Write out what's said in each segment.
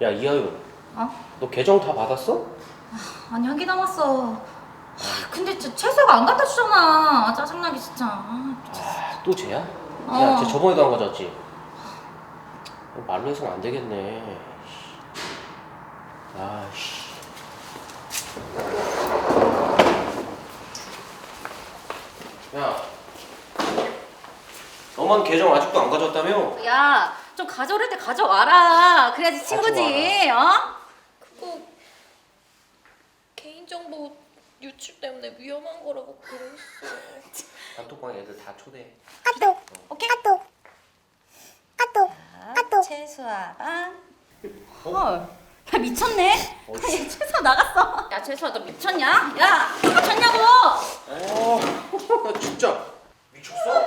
야, 이하윤, 어? 너 계정 다 받았어? 아니 한 개 남았어. 근데 채수가 안 갖다 주잖아. 짜증나게 진짜. 또 쟤야? 어. 야, 쟤 저번에도 안 가져왔지? 말로 해서는 안 되겠네. 아씨. 야, 너만 계정 아직도 안 가져왔다며? 야, 좀 가져올 때 가져와라. 그래야지 친구지. 어? 그거 개인정보 유출 때문에 위험한 거라고 그랬어. 단톡방 애들 다 초대해. 오케이. 채수아랑. 헐. 야 미쳤네. 야, 채수아 나갔어. 야 채수아 너 미쳤냐? 야 미쳤냐고. 진짜 미쳤어?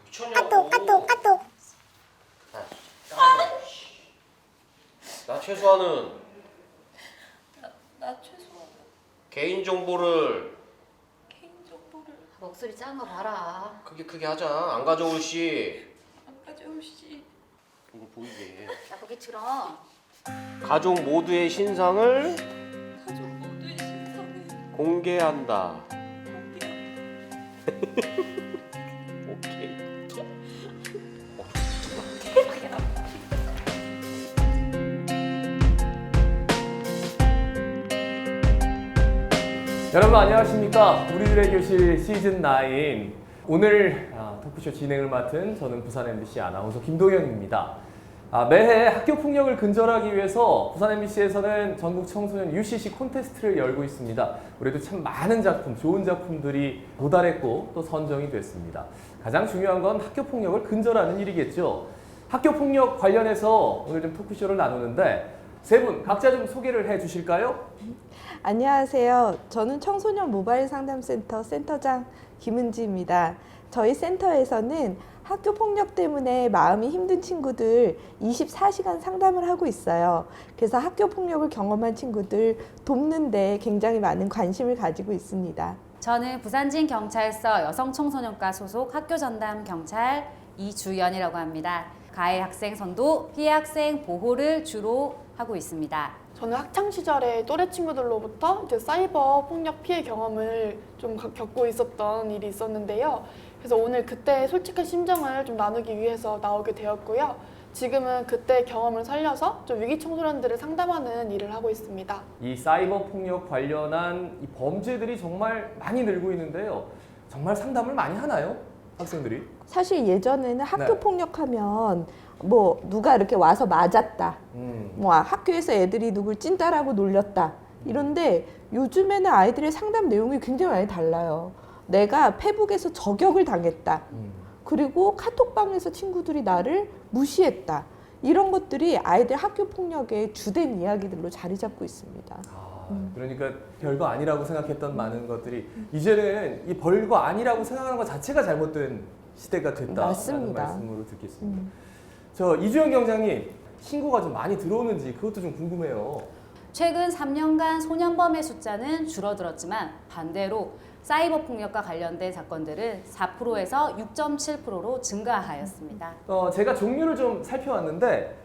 미쳤냐고. 나 최소한은 나 최소한 개인 정보를 개인정보를 목소리 작은 거 봐라. 크게 하자. 안 가져올 시 안 가져올 시 이거 보이게. 야 거기 들어. 가족 모두의 신상을 가족 모두의 신상을 공개한다. 공개한다. 오케이. 여러분 안녕하십니까. 우리들의 교실 시즌9 오늘 토크쇼 진행을 맡은 저는 부산 MBC 아나운서 김동현입니다. 매해 학교 폭력을 근절하기 위해서 부산 MBC에서는 전국 청소년 UCC 콘테스트를 열고 있습니다. 올해도 참 많은 작품, 좋은 작품들이 도달했고 또 선정이 됐습니다. 가장 중요한 건 학교 폭력을 근절하는 일이겠죠. 학교 폭력 관련해서 오늘 좀 토크쇼를 나누는데 세 분 각자 좀 소개를 해 주실까요? 안녕하세요. 저는 청소년 모바일 상담센터 센터장 김은지입니다. 저희 센터에서는 학교 폭력 때문에 마음이 힘든 친구들 24시간 상담을 하고 있어요. 그래서 학교 폭력을 경험한 친구들 돕는 데 굉장히 많은 관심을 가지고 있습니다. 저는 부산진 경찰서 여성청소년과 소속 학교전담 경찰 이주연이라고 합니다. 가해 학생 선도, 피해 학생 보호를 주로 하고 있습니다. 저는 학창 시절에 또래 친구들로부터 이제 사이버 폭력 피해 경험을 좀 겪고 있었던 일이 있었는데요. 그래서 오늘 그때 솔직한 심정을 좀 나누기 위해서 나오게 되었고요. 지금은 그때 경험을 살려서 좀 위기 청소년들을 상담하는 일을 하고 있습니다. 이 사이버 폭력 관련한 이 범죄들이 정말 많이 늘고 있는데요. 정말 상담을 많이 하나요? 학생들이? 사실 예전에는 학교 네. 폭력하면 뭐 누가 이렇게 와서 맞았다. 음. 뭐 학교에서 애들이 누굴 찐따라고 놀렸다. 이런데 요즘에는 아이들의 상담 내용이 굉장히 많이 달라요. 내가 페북에서 저격을 당했다. 그리고 카톡방에서 친구들이 나를 무시했다. 이런 것들이 아이들 학교 폭력의 주된 이야기들로 자리 잡고 있습니다. 그러니까 별거 아니라고 생각했던 많은 것들이 이제는 이 별거 아니라고 생각하는 것 자체가 잘못된 시대가 됐다는 맞습니다. 말씀으로 듣겠습니다. 저 이주영 경장님, 신고가 좀 많이 들어오는지 그것도 좀 궁금해요. 최근 3년간 소년범의 숫자는 줄어들었지만 반대로 사이버 폭력과 관련된 사건들은 4%에서 6.7%로 증가하였습니다. 제가 종류를 좀 살펴왔는데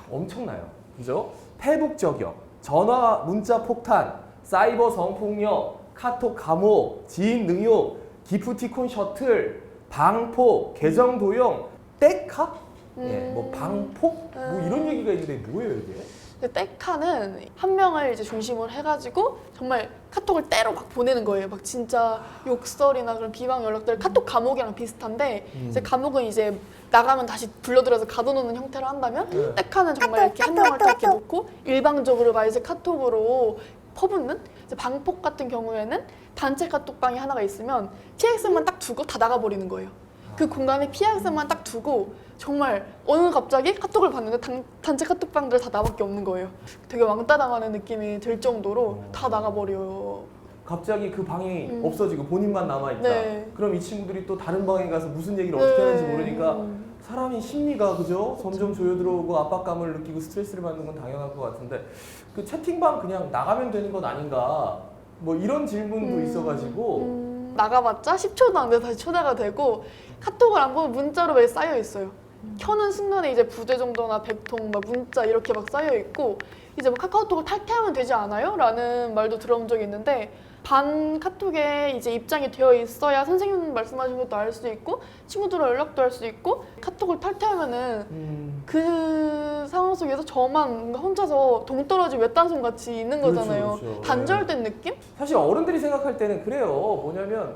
엄청나요. 그죠? 페북 저격, 전화 문자 폭탄, 사이버 성폭력, 카톡 감옥, 지인 능욕, 기프티콘 셔틀, 방포, 계정 도용, 떼카? 예, 뭐 방폭? 뭐 이런 얘기가 있는데 뭐예요 이게? 떼카는 한 명을 이제 중심으로 해가지고 정말 카톡을 때로 막 보내는 거예요. 막 진짜 욕설이나 그런 비방 연락들, 카톡 감옥이랑 비슷한데 이제 감옥은 이제 나가면 다시 불러들여서 가둬놓는 형태로 한다면 떼카는 정말 이렇게 한 명을 딱 이렇게 놓고 일방적으로 막 이제 카톡으로 퍼붓는. 이제 방폭 같은 경우에는 단체 카톡방이 하나가 있으면 피해 학생만 딱 두고 다 나가버리는 거예요. 그 공간에 피해 학생만 딱 두고 정말 어느 갑자기 카톡을 봤는데 단체 카톡방들 다 나밖에 없는 거예요. 되게 왕따 당하는 느낌이 들 정도로 다 나가버려요. 갑자기 그 방이 없어지고 본인만 남아있다. 네. 그럼 이 친구들이 또 다른 방에 가서 무슨 얘기를 어떻게 하는지 모르니까 사람이 심리가 그죠? 점점 조여들어오고 압박감을 느끼고 스트레스를 받는 건 당연할 것 같은데 그 채팅방 그냥 나가면 되는 건 아닌가 뭐 이런 질문도 있어가지고 나가봤자 10초도 안 돼서 다시 초대가 되고 카톡을 안 보면 문자로 왜 쌓여 있어요. 켜는 순간에 이제 부재정도나 백통, 막 문자 이렇게 막 쌓여 있고 이제 뭐 카카오톡을 탈퇴하면 되지 않아요? 라는 말도 들어본 적이 있는데 반 카톡에 이제 입장이 되어 있어야 선생님 말씀하신 것도 알 수도 있고 친구들과 연락도 할 수 있고 카톡을 탈퇴하면은 그 상황 속에서 저만 뭔가 혼자서 동떨어진 외딴섬 같이 있는 그렇죠, 거잖아요. 그렇죠. 단절된 느낌? 사실 어른들이 생각할 때는 그래요. 뭐냐면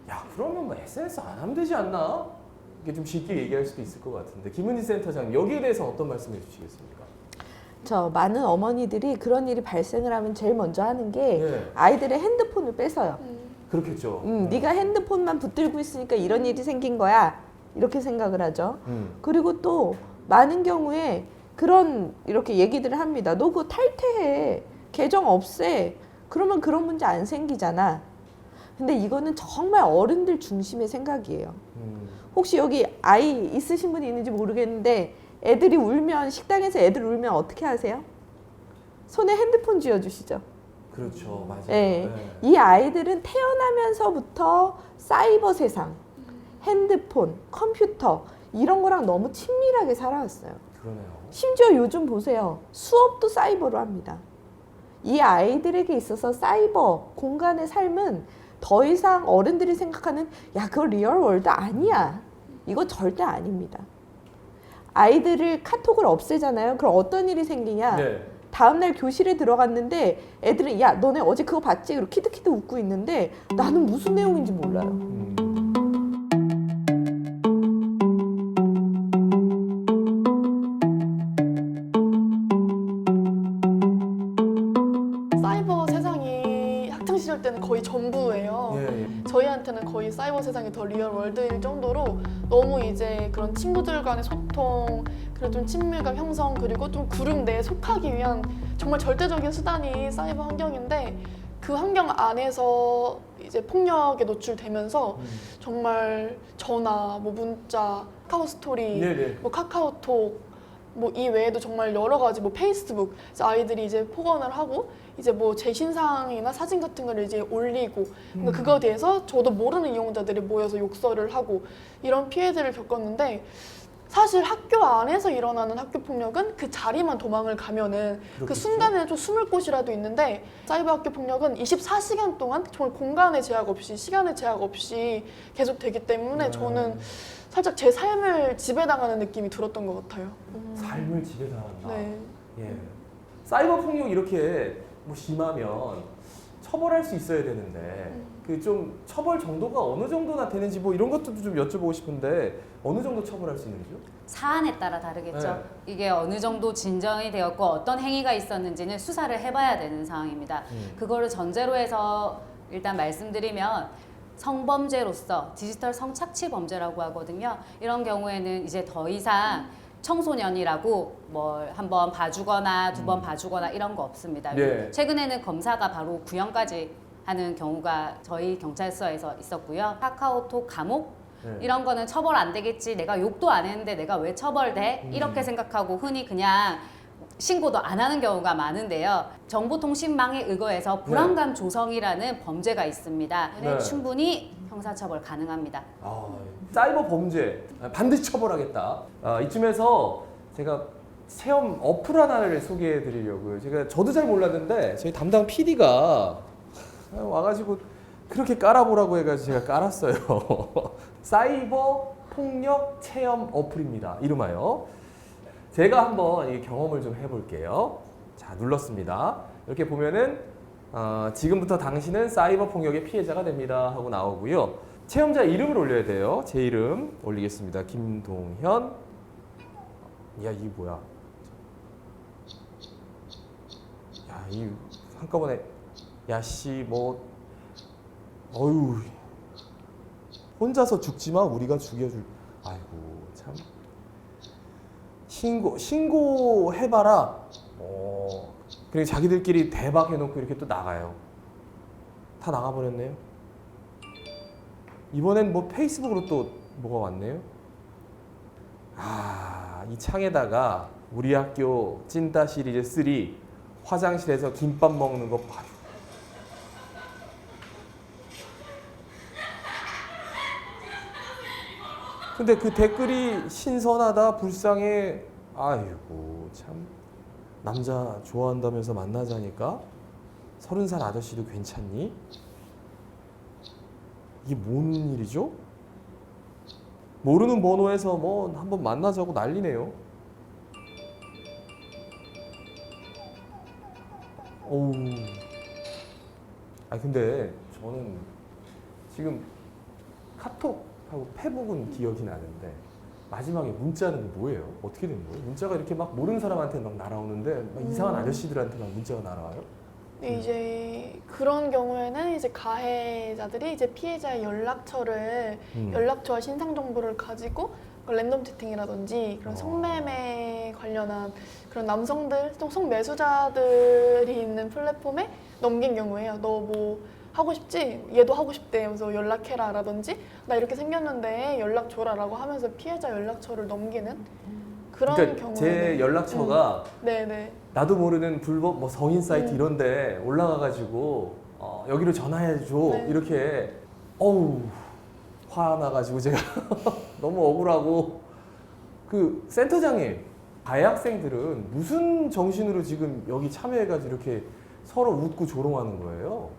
야 그러면 뭐 SNS 안 하면 되지 않나? 이게 좀 쉽게 얘기할 수도 있을 것 같은데 김은지 센터장님 여기에 대해서 어떤 말씀해 주시겠습니까? 저 많은 어머니들이 그런 일이 발생을 하면 제일 먼저 하는 게 네. 아이들의 핸드폰을 뺏어요. 그렇겠죠. 네가 핸드폰만 붙들고 있으니까 이런 일이 생긴 거야. 이렇게 생각을 하죠. 그리고 또 많은 경우에 그런 이렇게 얘기들을 합니다. 너 그거 탈퇴해. 계정 없애. 그러면 그런 문제 안 생기잖아. 근데 이거는 정말 어른들 중심의 생각이에요. 혹시 여기 아이 있으신 분이 있는지 모르겠는데 애들이 울면 식당에서 애들 울면 어떻게 하세요? 손에 핸드폰 쥐어주시죠. 그렇죠, 맞아요. 네. 네. 이 아이들은 태어나면서부터 사이버 세상, 핸드폰, 컴퓨터 이런 거랑 너무 친밀하게 살아왔어요. 그러네요. 심지어 요즘 보세요. 수업도 사이버로 합니다. 이 아이들에게 있어서 사이버 공간의 삶은 더 이상 어른들이 생각하는 야 그거 리얼 월드 아니야. 이거 절대 아닙니다. 아이들을 카톡을 없애잖아요. 그럼 어떤 일이 생기냐. 네. 다음날 교실에 들어갔는데 애들은 야 너네 어제 그거 봤지? 그리고 키득키득 웃고 있는데 나는 무슨 내용인지 몰라요. 사이버 세상이 학창 시절 때는 거의 전부예요. 예, 예. 저희한테는 거의 사이버 세상이 더 리얼 월드일 정도로 너무 이제 그런 친구들 간의 소통, 그리고 좀 친밀감 형성, 그리고 좀 그룹 내에 속하기 위한 정말 절대적인 수단이 사이버 환경인데 그 환경 안에서 이제 폭력에 노출되면서 정말 전화, 뭐 문자, 카카오 스토리, 네네. 뭐 카카오톡 뭐 이 외에도 정말 여러 가지 뭐 페이스북 이제 아이들이 이제 폭언을 하고 이제 뭐 제 신상이나 사진 같은 거를 이제 올리고 그러니까 그거에 대해서 저도 모르는 이용자들이 모여서 욕설을 하고 이런 피해들을 겪었는데 사실 학교 안에서 일어나는 학교 폭력은 그 자리만 도망을 가면은 그 그렇겠죠. 순간에는 좀 숨을 곳이라도 있는데 사이버 학교 폭력은 24시간 동안 정말 공간의 제약 없이 시간의 제약 없이 계속 되기 때문에 저는 살짝 제 삶을 지배당하는 느낌이 들었던 것 같아요. 삶을 지배당한다. 네. 예. 사이버 폭력 이렇게 뭐 심하면 처벌할 수 있어야 되는데 그 좀 처벌 정도가 어느 정도나 되는지 뭐 이런 것도 좀 여쭤보고 싶은데 어느 정도 처벌할 수 있는지요? 사안에 따라 다르겠죠. 네. 이게 어느 정도 진정이 되었고 어떤 행위가 있었는지는 수사를 해봐야 되는 상황입니다. 그거를 전제로 해서 일단 말씀드리면 성범죄로서 디지털 성착취 범죄라고 하거든요. 이런 경우에는 이제 더 이상 청소년이라고 뭘 한 번 봐주거나 두 번 봐주거나 이런 거 없습니다. 네. 최근에는 검사가 바로 구형까지 하는 경우가 저희 경찰서에서 있었고요. 카카오톡 감옥 네. 이런 거는 처벌 안 되겠지. 내가 욕도 안 했는데 내가 왜 처벌돼? 이렇게 생각하고 흔히 그냥 신고도 안 하는 경우가 많은데요. 정보통신망에 의거해서 불안감 조성이라는 범죄가 있습니다. 네. 충분히 형사처벌 가능합니다. 사이버 범죄 반드시 처벌하겠다. 이쯤에서 제가 체험 어플 하나를 소개해 드리려고요. 저도 잘 몰랐는데 저희 담당 PD가 와가지고 그렇게 깔아보라고 해가지고 제가 깔았어요. 사이버 폭력 체험 어플입니다. 이름하여. 제가 한번 이 경험을 좀 해볼게요. 자, 눌렀습니다. 이렇게 보면은 지금부터 당신은 사이버 폭력의 피해자가 됩니다 하고 나오고요. 체험자 이름을 올려야 돼요. 제 이름 올리겠습니다. 김동현. 야, 이게 뭐야? 야, 이 한꺼번에 야씨 뭐 어휴 혼자서 죽지 마 우리가 죽여줄. 아이고 참. 신고해봐라. 그리고 자기들끼리 대박 해놓고 이렇게 또 나가요. 다 나가버렸네요. 이번엔 뭐 페이스북으로 또 뭐가 왔네요. 이 창에다가 우리 학교 찐따 시리즈 3 화장실에서 김밥 먹는 거 봐요. 근데 그 댓글이 신선하다, 불쌍해. 아이고 참. 남자 좋아한다면서 만나자니까 30살 아저씨도 괜찮니? 이게 뭔 일이죠? 모르는 번호에서 뭐 한번 만나자고 난리네요. 어우. 아 근데 저는 지금 카톡하고 페북은 기억이 나는데 마지막에 문자는 뭐예요? 어떻게 된 거예요? 문자가 이렇게 막 모르는 사람한테 막 날아오는데 막 이상한 아저씨들한테 막 문자가 날아와요? 이제 그런 경우에는 이제 가해자들이 이제 피해자의 연락처와 신상 정보를 가지고 랜덤 채팅이라든지 그런 성매매 관련한 그런 남성들, 성매수자들이 있는 플랫폼에 넘긴 경우에요. 너 뭐 하고 싶지? 얘도 하고 싶대. 그래서 연락해라 라든지 나 이렇게 생겼는데 연락 줘라라고 하면서 피해자 연락처를 넘기는 그런 그러니까 경우에 제 연락처가 네네. 나도 모르는 불법 뭐 성인 사이트 이런데 올라가가지고 여기로 전화해줘 네. 이렇게 어우 화나가지고 제가 너무 억울하고 그 센터장님 가해 학생들은 무슨 정신으로 지금 여기 참여해가지고 이렇게 서로 웃고 조롱하는 거예요?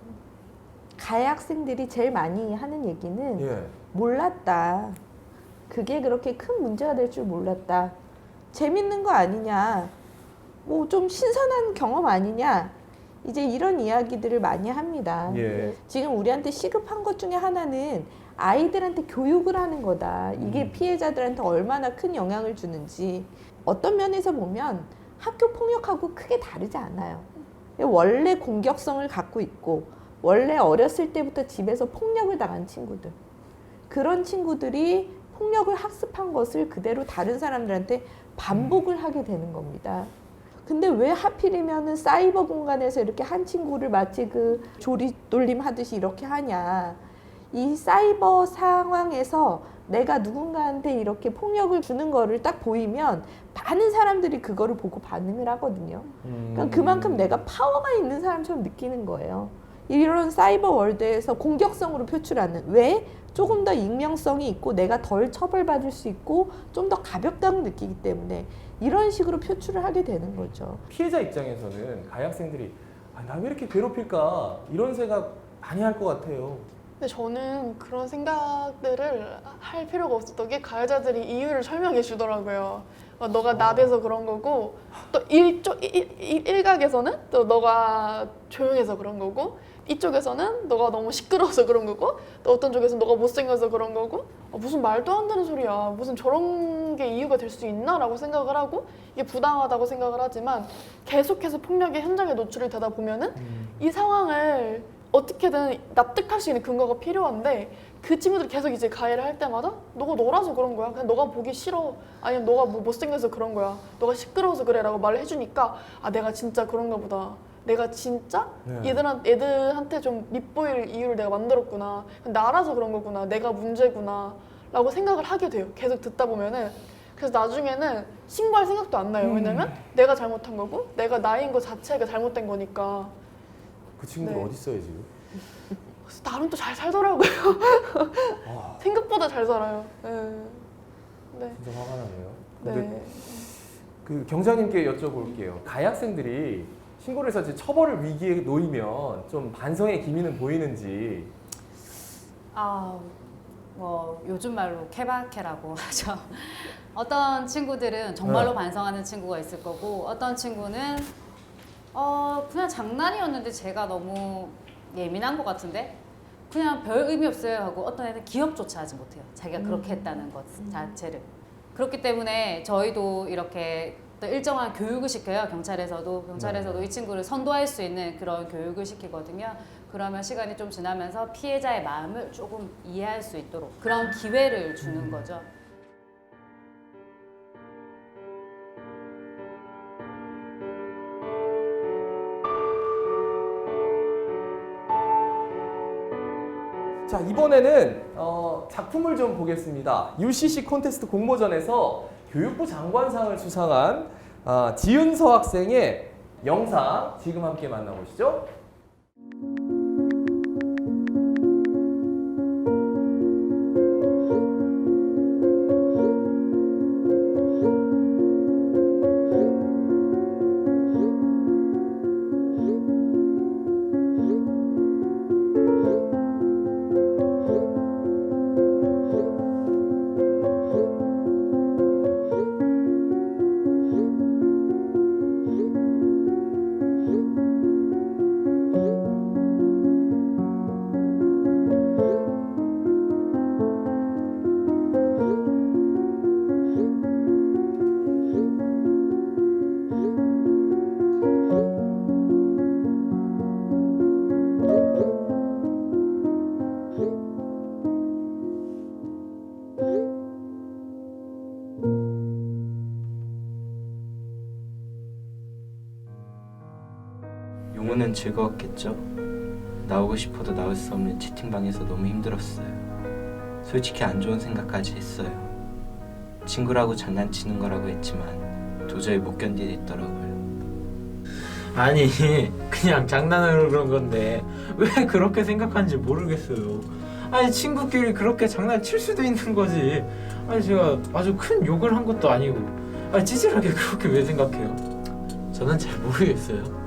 가해 학생들이 제일 많이 하는 얘기는 예. 몰랐다. 그게 그렇게 큰 문제가 될 줄 몰랐다. 재밌는 거 아니냐. 뭐 좀 신선한 경험 아니냐. 이제 이런 이야기들을 많이 합니다. 예. 지금 우리한테 시급한 것 중에 하나는 아이들한테 교육을 하는 거다. 이게 피해자들한테 얼마나 큰 영향을 주는지. 어떤 면에서 보면 학교 폭력하고 크게 다르지 않아요. 원래 공격성을 갖고 있고 원래 어렸을 때부터 집에서 폭력을 당한 친구들. 그런 친구들이 폭력을 학습한 것을 그대로 다른 사람들한테 반복을 하게 되는 겁니다. 근데 왜 하필이면은 사이버 공간에서 이렇게 한 친구를 마치 그 조리돌림 하듯이 이렇게 하냐. 이 사이버 상황에서 내가 누군가한테 이렇게 폭력을 주는 거를 딱 보이면 많은 사람들이 그거를 보고 반응을 하거든요. 그러니까 그만큼 내가 파워가 있는 사람처럼 느끼는 거예요. 이런 사이버 월드에서 공격성으로 표출하는 왜? 조금 더 익명성이 있고 내가 덜 처벌받을 수 있고 좀 더 가볍다고 느끼기 때문에 이런 식으로 표출을 하게 되는 거죠. 피해자 입장에서는 가해 학생들이 나 왜 이렇게 괴롭힐까 이런 생각 많이 할 것 같아요. 근데 저는 그런 생각들을 할 필요가 없었던 게 가해자들이 이유를 설명해 주더라고요. 너가 나대서 그런 거고 또 일각에서는 또 너가 조용해서 그런 거고 이쪽에서는 너가 너무 시끄러워서 그런 거고 또 어떤 쪽에서는 너가 못생겨서 그런 거고 무슨 말도 안 되는 소리야. 무슨 저런 게 이유가 될 수 있나? 라고 생각을 하고 이게 부당하다고 생각을 하지만 계속해서 폭력의 현장에 노출이 되다 보면은 이 상황을 어떻게든 납득할 수 있는 근거가 필요한데 그 친구들이 계속 이제 가해를 할 때마다 너가 너라서 그런 거야. 그냥 너가 보기 싫어. 아니면 너가 뭐 못생겨서 그런 거야. 너가 시끄러워서 그래 라고 말을 해주니까 내가 진짜 그런가 보다. 내가 진짜 애들한테 좀 밉보일 이유를 내가 만들었구나. 나라서 그런 거구나. 내가 문제구나. 라고 생각을 하게 돼요. 계속 듣다 보면은. 그래서 나중에는 신고할 생각도 안 나요. 왜냐면 내가 잘못한 거고 내가 나인 거 자체가 잘못된 거니까. 그 친구들 네. 어디 있어요 지금? 나름 또 잘 살더라고요. 아, 생각보다 잘 살아요. 네. 네. 진짜 화가 나네요. 근데 네. 그 경장님께 여쭤볼게요. 가해 학생들이 신고를 해서 이제 처벌을 위기에 놓이면 좀 반성의 기미는 보이는지. 뭐 요즘 말로 케바케라고 하죠. 어떤 친구들은 정말로 네. 반성하는 친구가 있을 거고 어떤 친구는 그냥 장난이었는데 제가 너무 예민한 것 같은데 그냥 별 의미 없어요 하고 어떤 애는 기억조차 하지 못해요. 자기가 그렇게 했다는 것 자체를. 그렇기 때문에 저희도 이렇게 또 일정한 교육을 시켜요. 경찰에서도 이 친구를 선도할 수 있는 그런 교육을 시키거든요. 그러면 시간이 좀 지나면서 피해자의 마음을 조금 이해할 수 있도록 그런 기회를 주는 거죠. 자, 이번에는 작품을 좀 보겠습니다. UCC 콘테스트 공모전에서 교육부 장관상을 수상한 지은서 학생의 영상 지금 함께 만나보시죠. 용우는 즐거웠겠죠? 나오고 싶어도 나올 수 없는 채팅방에서 너무 힘들었어요. 솔직히 안 좋은 생각까지 했어요. 친구라고 장난치는 거라고 했지만 도저히 못 견디겠더라고요. 아니 그냥 장난으로 그런 건데 왜 그렇게 생각하는지 모르겠어요. 아니 친구끼리 그렇게 장난칠 수도 있는 거지. 아니 제가 아주 큰 욕을 한 것도 아니고 아니 찌질하게 그렇게 왜 생각해요? 저는 잘 모르겠어요.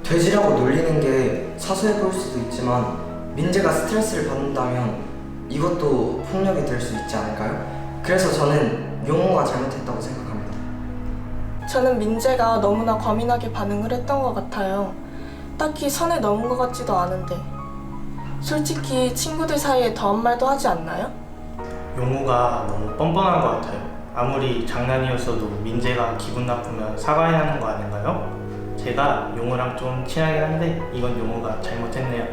돼지라고 놀리는 게 사소해 보일 수도 있지만 민재가 스트레스를 받는다면 이것도 폭력이 될 수 있지 않을까요? 그래서 저는 용호가 잘못했다고 생각합니다. 저는 민재가 너무나 과민하게 반응을 했던 것 같아요. 딱히 선을 넘은 것 같지도 않은데 솔직히 친구들 사이에 더한 말도 하지 않나요? 용우가 너무 뻔뻔한 것 같아요. 아무리 장난이었어도 민재가 기분 나쁘면 사과해야 하는 거 아닌가요? 제가 용우랑 좀 친하긴 한데 이건 용우가 잘못했네요.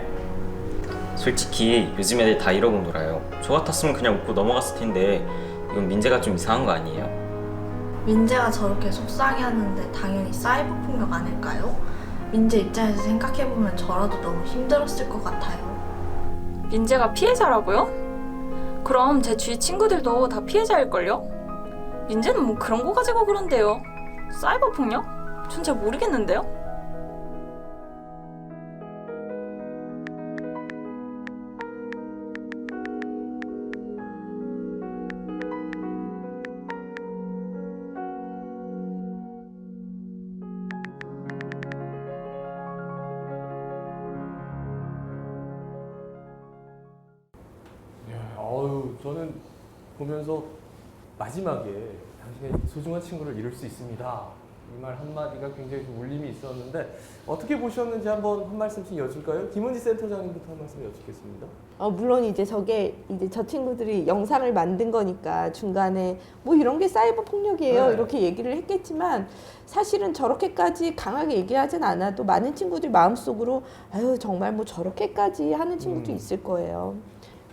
솔직히 요즘 애들 다 이러고 놀아요. 저 같았으면 그냥 웃고 넘어갔을 텐데 이건 민재가 좀 이상한 거 아니에요? 민재가 저렇게 속상해 하는데 당연히 사이버 폭력 아닐까요? 민재 입장에서 생각해보면 저라도 너무 힘들었을 것 같아요. 민재가 피해자라고요? 그럼 제 주위 친구들도 다 피해자일걸요? 민재는 뭐 그런 거 가지고 그런데요. 사이버 폭력? 전 잘 모르겠는데요? 저는 보면서 마지막에 당신의 소중한 친구를 잃을 수 있습니다. 이 말 한마디가 굉장히 좀 울림이 있었는데 어떻게 보셨는지 한번 한 말씀씩 여쭐까요? 김은지 센터장님부터 한 말씀 여쭙겠습니다. 물론 이제 저게 이제 저 친구들이 영상을 만든 거니까 중간에 뭐 이런 게 사이버 폭력이에요. 네. 이렇게 얘기를 했겠지만 사실은 저렇게까지 강하게 얘기하진 않아도 많은 친구들 마음속으로 아유 정말 뭐 저렇게까지 하는 친구도 있을 거예요.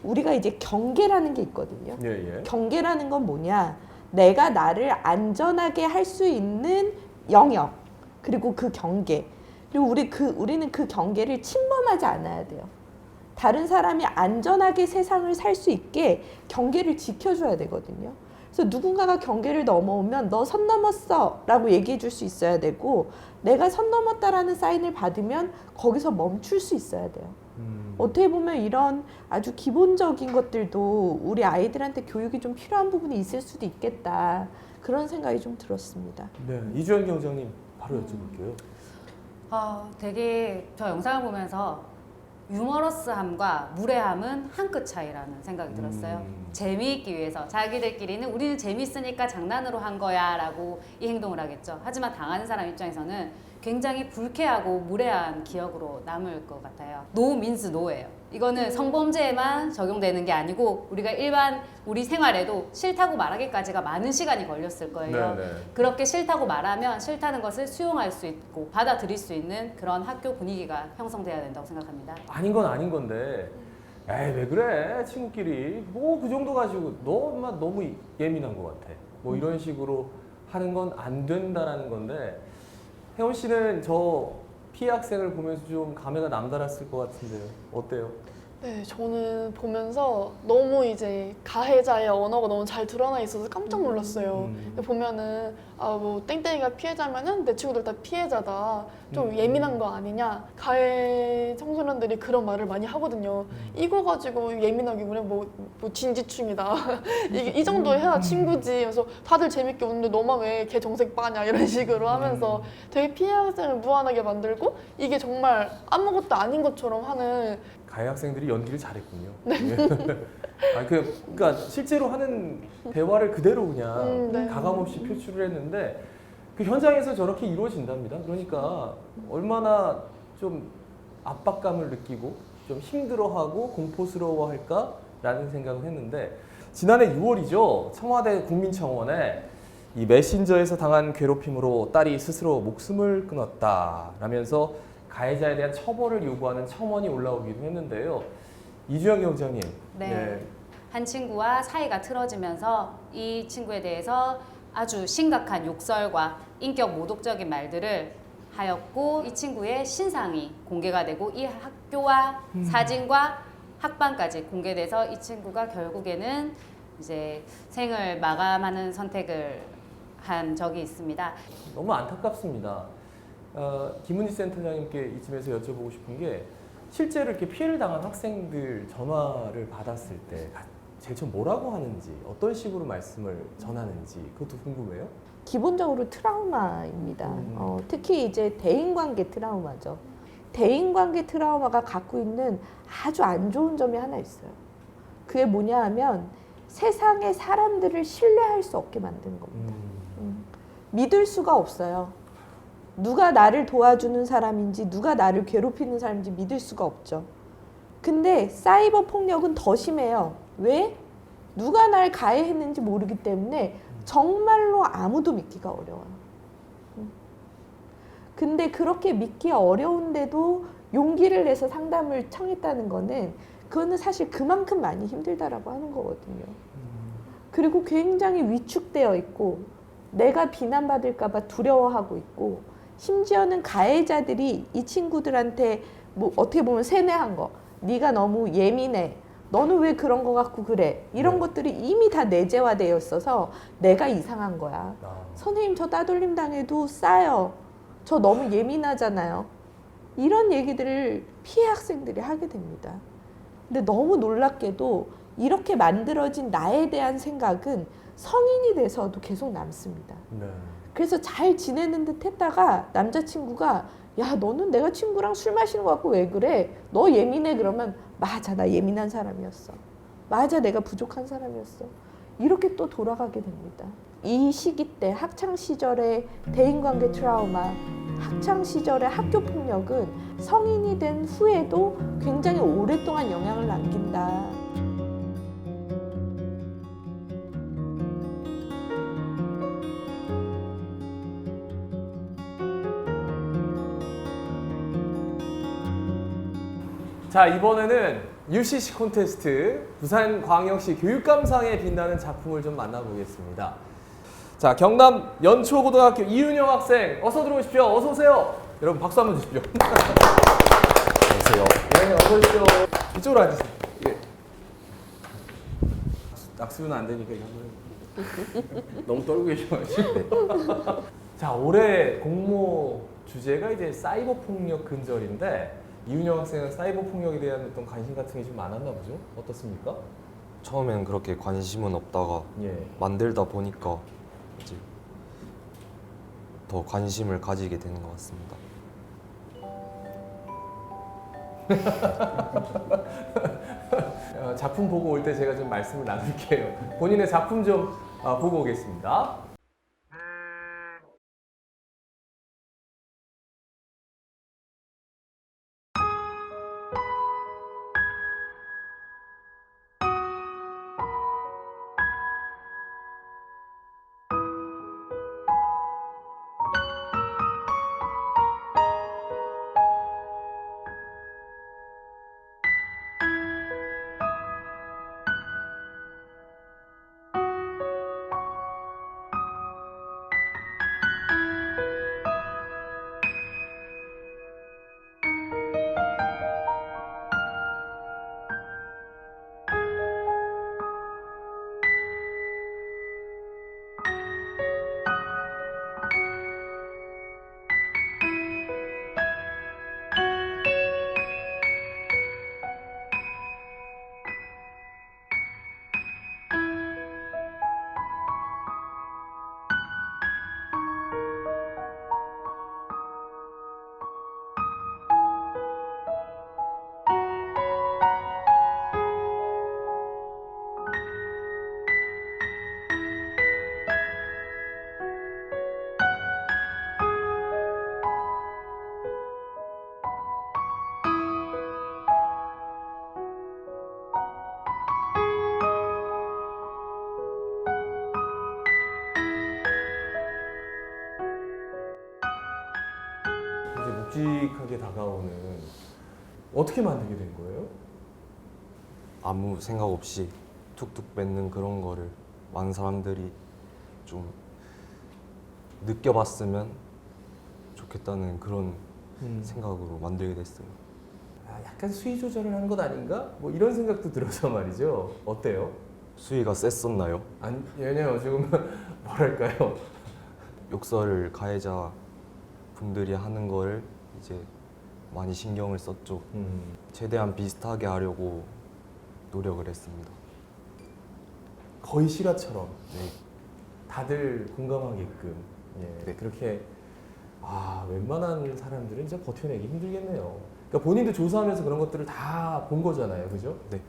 우리가 이제 경계라는 게 있거든요. 예. 경계라는 건 뭐냐? 내가 나를 안전하게 할 수 있는 영역 그리고 그 경계 그리고 우리는 그 경계를 침범하지 않아야 돼요. 다른 사람이 안전하게 세상을 살 수 있게 경계를 지켜줘야 되거든요. 그래서 누군가가 경계를 넘어오면 너 선 넘었어 라고 얘기해 줄 수 있어야 되고 내가 선 넘었다라는 사인을 받으면 거기서 멈출 수 있어야 돼요. 어떻게 보면 이런 아주 기본적인 것들도 우리 아이들한테 교육이 좀 필요한 부분이 있을 수도 있겠다. 그런 생각이 좀 들었습니다. 네, 이주연 경장님 바로 여쭤볼게요. 되게 저 영상을 보면서 유머러스함과 무례함은 한 끗 차이라는 생각이 들었어요. 재미있기 위해서 자기들끼리는 우리는 재밌으니까 장난으로 한 거야 라고 이 행동을 하겠죠. 하지만 당하는 사람 입장에서는 굉장히 불쾌하고 무례한 기억으로 남을 것 같아요. No means no예요. 이거는 성범죄에만 적용되는 게 아니고 우리가 일반 우리 생활에도 싫다고 말하기까지가 많은 시간이 걸렸을 거예요. 네네. 그렇게 싫다고 말하면 싫다는 것을 수용할 수 있고 받아들일 수 있는 그런 학교 분위기가 형성돼야 된다고 생각합니다. 아닌 건 아닌 건데 에이 왜 그래 친구끼리 뭐 그 정도 가지고 너만 너무 예민한 것 같아 뭐 이런 식으로 하는 건 안 된다라는 건데 혜원 씨는 저 피해 학생을 보면서 좀 감회가 남달랐을 것 같은데요. 어때요? 네, 저는 보면서 너무 이제 가해자의 언어가 너무 잘 드러나 있어서 깜짝 놀랐어요. 근데 보면은 뭐 땡땡이가 피해자면은 내 친구들 다 피해자다. 좀 예민한 거 아니냐. 가해 청소년들이 그런 말을 많이 하거든요. 이거 가지고 예민하게 우리는 뭐 진지충이다. 이 정도 해야 친구지. 그래서 다들 재밌게 웃는데 너만 왜 걔 정색 빠냐 이런 식으로 하면서 되게 피해 학생을 무한하게 만들고 이게 정말 아무것도 아닌 것처럼 하는 가해 학생들이 연기를 잘했군요. 네. 그러니까 실제로 하는 대화를 그대로 그냥 네. 가감없이 표출을 했는데 그 현장에서 저렇게 이루어진답니다. 그러니까 얼마나 좀 압박감을 느끼고 좀 힘들어하고 공포스러워할까라는 생각을 했는데 지난해 6월이죠. 청와대 국민청원에 이 메신저에서 당한 괴롭힘으로 딸이 스스로 목숨을 끊었다라면서 가해자에 대한 처벌을 요구하는 첨언이 올라오기도 했는데요. 이주영 경장님. 네. 한 친구와 사이가 틀어지면서 이 친구에 대해서 아주 심각한 욕설과 인격 모독적인 말들을 하였고 이 친구의 신상이 공개가 되고 이 학교와 사진과 학번까지 공개돼서 이 친구가 결국에는 이제 생을 마감하는 선택을 한 적이 있습니다. 너무 안타깝습니다. 김은지 센터장님께 이쯤에서 여쭤보고 싶은 게 실제로 이렇게 피해를 당한 학생들 전화를 받았을 때 제일 처음 뭐라고 하는지 어떤 식으로 말씀을 전하는지 그것도 궁금해요. 기본적으로 트라우마입니다. 특히 이제 대인관계 트라우마죠. 대인관계 트라우마가 갖고 있는 아주 안 좋은 점이 하나 있어요. 그게 뭐냐 하면 세상의 사람들을 신뢰할 수 없게 만드는 겁니다. 믿을 수가 없어요. 누가 나를 도와주는 사람인지 누가 나를 괴롭히는 사람인지 믿을 수가 없죠. 근데 사이버 폭력은 더 심해요. 왜? 누가 날 가해했는지 모르기 때문에 정말로 아무도 믿기가 어려워요. 근데 그렇게 믿기 어려운데도 용기를 내서 상담을 청했다는 거는 그거는 사실 그만큼 많이 힘들다라고 하는 거거든요. 그리고 굉장히 위축되어 있고 내가 비난받을까 봐 두려워하고 있고 심지어는 가해자들이 이 친구들한테 뭐 어떻게 보면 세뇌한 거. 네가 너무 예민해. 너는 왜 그런 거 갖고 그래. 이런 것들이 이미 다 내재화되어 있어서 내가 이상한 거야. 선생님 저 따돌림 당해도 싸요. 저 너무 예민하잖아요. 이런 얘기들을 피해 학생들이 하게 됩니다. 근데 너무 놀랍게도 이렇게 만들어진 나에 대한 생각은 성인이 돼서도 계속 남습니다. 네. 그래서 잘 지내는 듯 했다가 남자친구가 야 너는 내가 친구랑 술 마시는 거 갖고 왜 그래? 너 예민해 그러면 맞아 나 예민한 사람이었어. 맞아 내가 부족한 사람이었어. 이렇게 또 돌아가게 됩니다. 이 시기 때 학창시절의 대인관계 트라우마, 학창시절의 학교폭력은 성인이 된 후에도 굉장히 오랫동안 영향을 남긴다. 자, 이번에는 UCC 콘테스트 부산광역시 교육감상에 빛나는 작품을 좀 만나보겠습니다. 자, 경남 연초고등학교 이윤영 학생 어서 들어오십시오. 어서 오세요. 여러분 박수 한번 주십시오. 안녕하세요. 네, 어서 오십시오. 이쪽으로 앉으세요. 예. 낙수는 안 되니까 이거 한번 너무 떨고 계셔가지고. 자, 올해 공모 주제가 이제 사이버 폭력 근절인데 이윤영 학생은 사이버 폭력에 대한 어떤 관심 같은 게 좀 많았나 보죠? 어떻습니까? 처음엔 그렇게 관심은 없다가 만들다 보니까 이제 더 관심을 가지게 되는 것 같습니다. 작품 보고 올 때 제가 좀 말씀을 나눌게요. 본인의 작품 좀 보고 오겠습니다. 묵직하게 다가오는 어떻게 만들게 된 거예요? 아무 생각 없이 툭툭 뱉는 그런 거를 많은 사람들이 좀 느껴봤으면 좋겠다는 그런 생각으로 만들게 됐어요. 아, 약간 수위 조절을 하는 것 아닌가? 뭐 이런 생각도 들어서 말이죠. 어때요? 수위가 셌었나요? 아니요. 지금 뭐랄까요? 욕설을 가해자 분들이 하는 걸 이제 많이 신경을 썼죠. 최대한 비슷하게 하려고 노력을 했습니다. 거의 실화처럼 네. 다들 공감하게끔 예, 네. 그렇게 웬만한 사람들은 진짜 버텨내기 힘들겠네요. 그러니까 본인도 조사하면서 그런 것들을 다 본 거잖아요, 그죠? 네.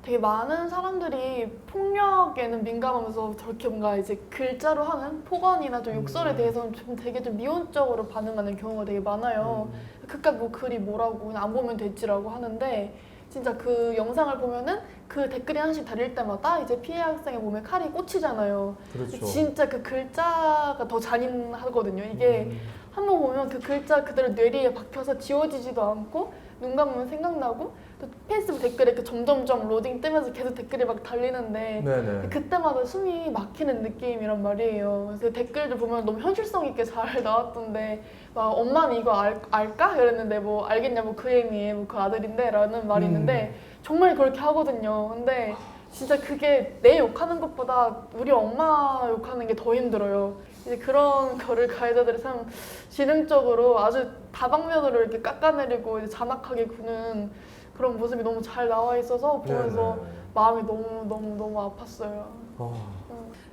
되게 많은 사람들이 폭력에는 민감하면서 저렇게 뭔가 이제 글자로 하는 폭언이나 좀 욕설에 대해서는 좀 되게 좀 미온적으로 반응하는 경우가 되게 많아요. 그깟 뭐 글이 뭐라고 그냥 안 보면 됐지라고 하는데 진짜 그 영상을 보면은 그 댓글이 하나씩 달릴 때마다 이제 피해 학생의 몸에 칼이 꽂히잖아요. 그렇죠. 진짜 그 글자가 더 잔인하거든요. 이게 한번 보면 그 글자 그대로 뇌리에 박혀서 지워지지도 않고 눈 감으면 생각나고 또 페이스북 댓글에 그 점점점 로딩 뜨면서 계속 댓글이 막 달리는데 네네. 그때마다 숨이 막히는 느낌이란 말이에요. 그래서 댓글들 보면 너무 현실성 있게 잘 나왔던데 막 엄마는 이거 알까? 이랬는데 뭐 알겠냐고 그 애미 뭐 그 아들인데 라는 말이 있는데 정말 그렇게 하거든요. 근데 진짜 그게 내 욕하는 것보다 우리 엄마 욕하는 게 더 힘들어요. 이제 그런 거를 가해자들이 참 지능적으로 아주 다방면으로 이렇게 깎아내리고 이제 잔악하게 구는 그런 모습이 너무 잘 나와 있어서 보면서 네네. 마음이 너무 아팠어요.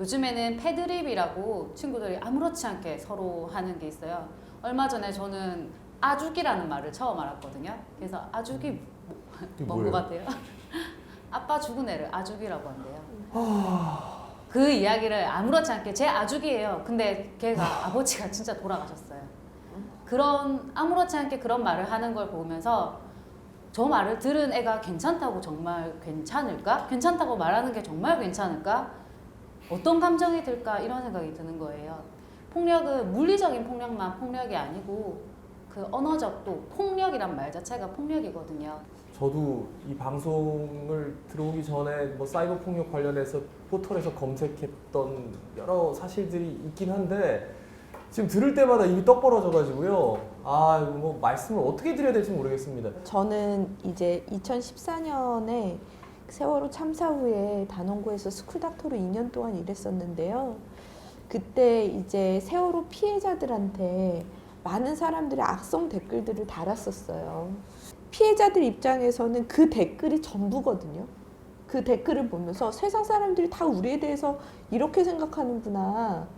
요즘에는 패드립이라고 친구들이 아무렇지 않게 서로 하는 게 있어요. 얼마 전에 저는 아죽이라는 말을 처음 알았거든요. 그래서 아죽이 뭔 것 같아요? 아빠 죽은 애를 아죽이라고 한대요. 그 이야기를 아무렇지 않게 제 아죽이에요. 근데 걔가 아버지가 진짜 돌아가셨어요. 그런 아무렇지 않게 그런 말을 하는 걸 보면서 저 말을 들은 애가 괜찮다고 정말 괜찮을까? 괜찮다고 말하는 게 정말 괜찮을까? 어떤 감정이 들까? 이런 생각이 드는 거예요. 폭력은 물리적인 폭력만 폭력이 아니고 그 언어적 또 폭력이란 말 자체가 폭력이거든요. 저도 이 방송을 들어오기 전에 뭐 사이버 폭력 관련해서 포털에서 검색했던 여러 사실들이 있긴 한데 지금 들을 때마다 입이 떡 벌어져가지고요. 뭐 말씀을 어떻게 드려야 될지 모르겠습니다. 저는 이제 2014년에 세월호 참사 후에 단원고에서 스쿨닥터로 2년 동안 일했었는데요. 그때 이제 세월호 피해자들한테 많은 사람들이 악성 댓글들을 달았었어요. 피해자들 입장에서는 그 댓글이 전부거든요. 그 댓글을 보면서 세상 사람들이 다 우리에 대해서 이렇게 생각하는구나.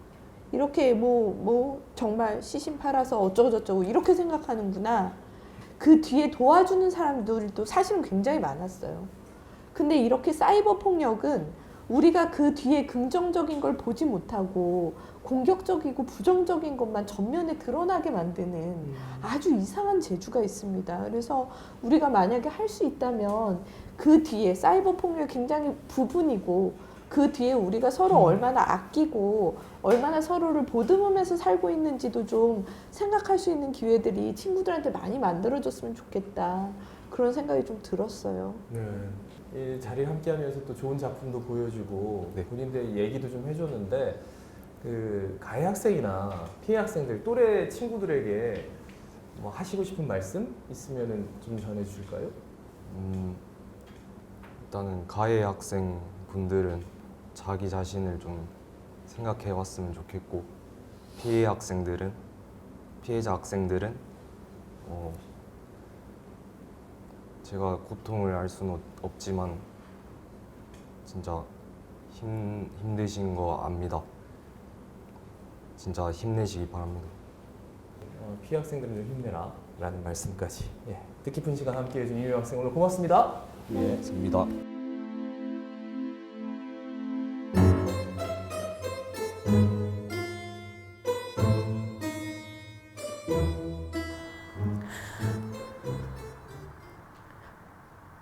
이렇게 뭐 정말 시신 팔아서 어쩌고저쩌고 이렇게 생각하는구나. 그 뒤에 도와주는 사람들도 사실은 굉장히 많았어요. 근데 이렇게 사이버 폭력은 우리가 그 뒤에 긍정적인 걸 보지 못하고 공격적이고 부정적인 것만 전면에 드러나게 만드는 아주 이상한 재주가 있습니다. 그래서 우리가 만약에 할 수 있다면 그 뒤에 사이버 폭력이 굉장히 부분이고 그 뒤에 우리가 서로 얼마나 아끼고 얼마나 서로를 보듬으면서 살고 있는지도 좀 생각할 수 있는 기회들이 친구들한테 많이 만들어졌으면 좋겠다. 그런 생각이 좀 들었어요. 네. 이 자리를 함께하면서 또 좋은 작품도 보여주고 본인들 얘기도 좀 해줬는데 그 가해 학생이나 피해 학생들 또래 친구들에게 뭐 하시고 싶은 말씀 있으면은 좀 전해주실까요? 일단은 가해 학생 분들은 자기 자신을 좀 생각해 왔으면 좋겠고 피해자 학생들은 제가 고통을 알 수는 없지만 진짜 힘드신 거 압니다. 진짜 힘내시기 바랍니다. 피해 학생들은 좀 힘내라 라는 말씀까지 뜻깊은 시간 함께 해준 이유 학생 오늘 고맙습니다. 고맙습니다.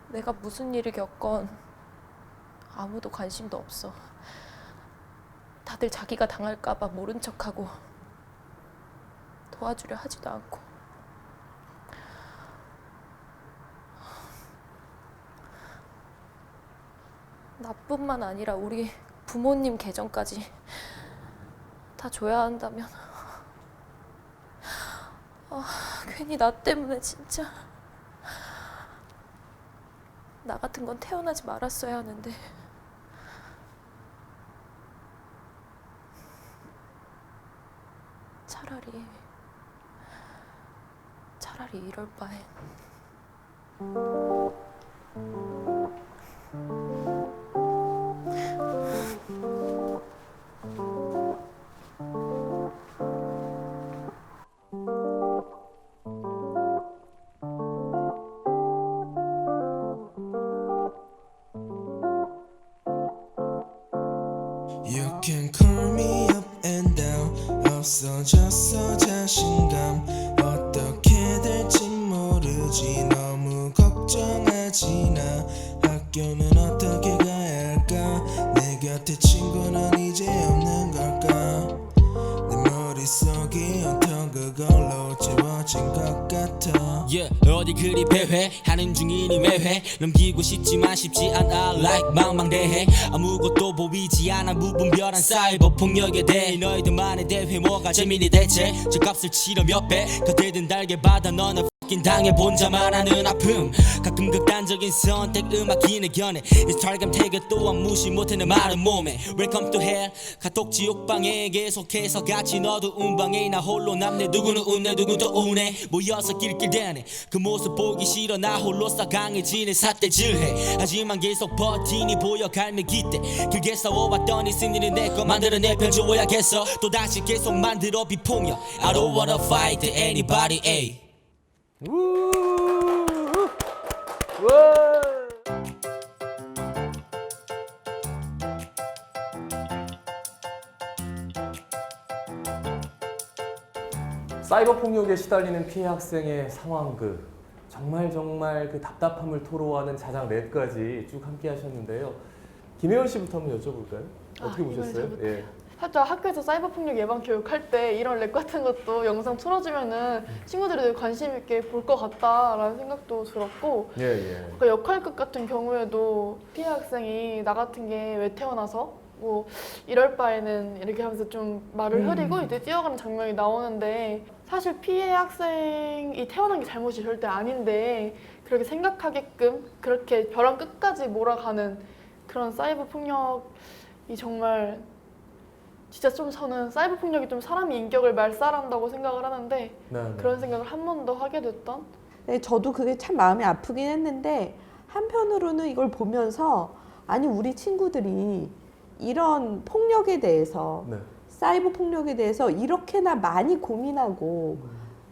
내가 무슨 일을 겪건 아무도 관심도 없어. 다들 자기가 당할까봐 모른 척하고 도와주려 하지도 않고. 나뿐만 아니라 우리 부모님 계정까지 다 줘야 한다면 괜히 나 때문에 진짜 나 같은 건 태어나지 말았어야 하는데 차라리 이럴 바엔 You can call me up and down 없어졌어 자신감 어떻게 될지 모르지 너무 걱정하지 나 학교는 어떻게 가야 할까 내 곁에 친구는 이제 없는 걸까 내 머릿속이 온통 그걸로 채워진 것 같아 Yeah, 어디 그리 배회하는 중이니 매회 넘기고 싶지만 쉽지 않아 like 망망대해 아무것도 보이지 않아 무분별한 사이버 폭력에 대해 너희들만의 대회 뭐가 재미니 대체 저 값을 치러 몇 배 그대든 달게 받아 너는 당해본 자만 아는 아픔 가끔 극단적인 선택 음악인의 견해 인스타그램 태그 또한 무시 못하는 마른 몸에 Welcome to hell 카톡 지옥방에 계속해서 같이 어두운 방에 나 홀로 남네 누구는 웃네 누구도 우네 모여서 낄낄대네 그 모습 보기 싫어 나 홀로서 강해지는 삿대질해 하지만 계속 버티니 보여 갈매기 때 길게 싸워왔더니 승리는 내거 만들어내 펼쳐줘야겠어 또다시 계속 만들어 비폭력 I don't wanna fight anybody ay. 사이버 폭력에 시달리는 피해 학생의 상황 정말 그 답답함을 토로하는 자장 랩까지 쭉 함께 하셨는데요. 김혜원 씨부터 한번 여쭤볼까요? 어떻게 보셨어요? 예. 살짝 학교에서 사이버 폭력 예방 교육할 때 이런 랩 같은 것도 영상 틀어주면은 친구들이 관심 있게 볼 것 같다라는 생각도 들었고 그 역할극 같은 경우에도 피해 학생이 나 같은 게 왜 태어나서 뭐 이럴 바에는 이렇게 하면서 좀 말을 흐리고 이제 뛰어가는 장면이 나오는데 사실 피해 학생이 태어난 게 잘못이 절대 아닌데 그렇게 생각하게끔 그렇게 벼랑 끝까지 몰아가는 그런 사이버 폭력이 정말 진짜 좀 저는 사이버 폭력이 좀 사람의 인격을 말살한다고 생각을 하는데 그런 생각을 한 번 더 하게 됐던 네, 저도 그게 참 마음이 아프긴 했는데 한편으로는 이걸 보면서 아니 우리 친구들이 이런 폭력에 대해서 사이버 폭력에 대해서 이렇게나 많이 고민하고